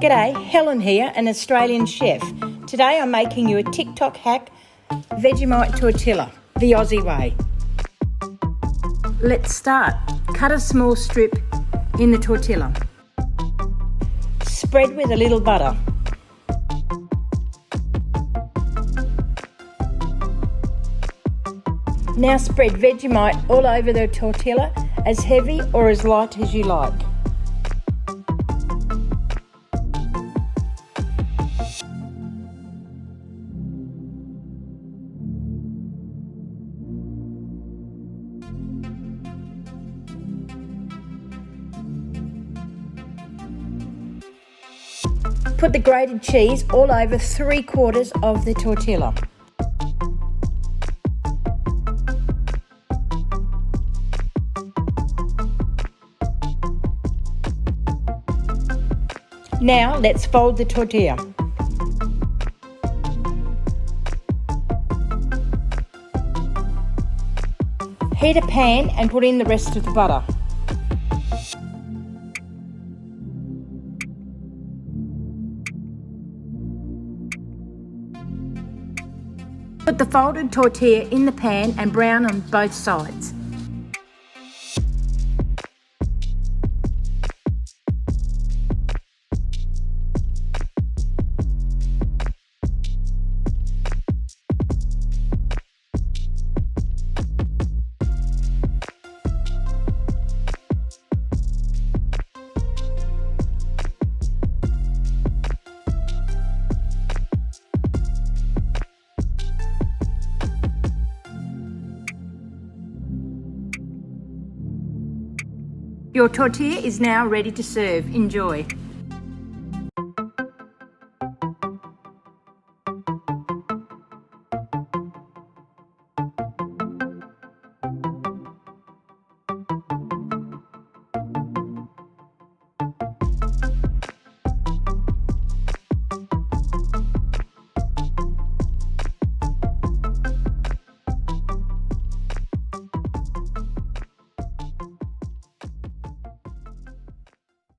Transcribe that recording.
G'day, Helen here, an Australian chef. Today I'm making you a TicToc hack Vegemite tortilla, the Aussie way. Let's start. Cut a small strip in the tortilla. Spread with a little butter. Now spread Vegemite all over the tortilla, as heavy or as light as you like. Put the grated cheese all over 3/4 of the tortilla. Now let's fold the tortilla. Heat a pan and put in the rest of the butter. Put the folded tortilla in the pan and brown on both sides. Your tortilla is now ready to serve. Enjoy.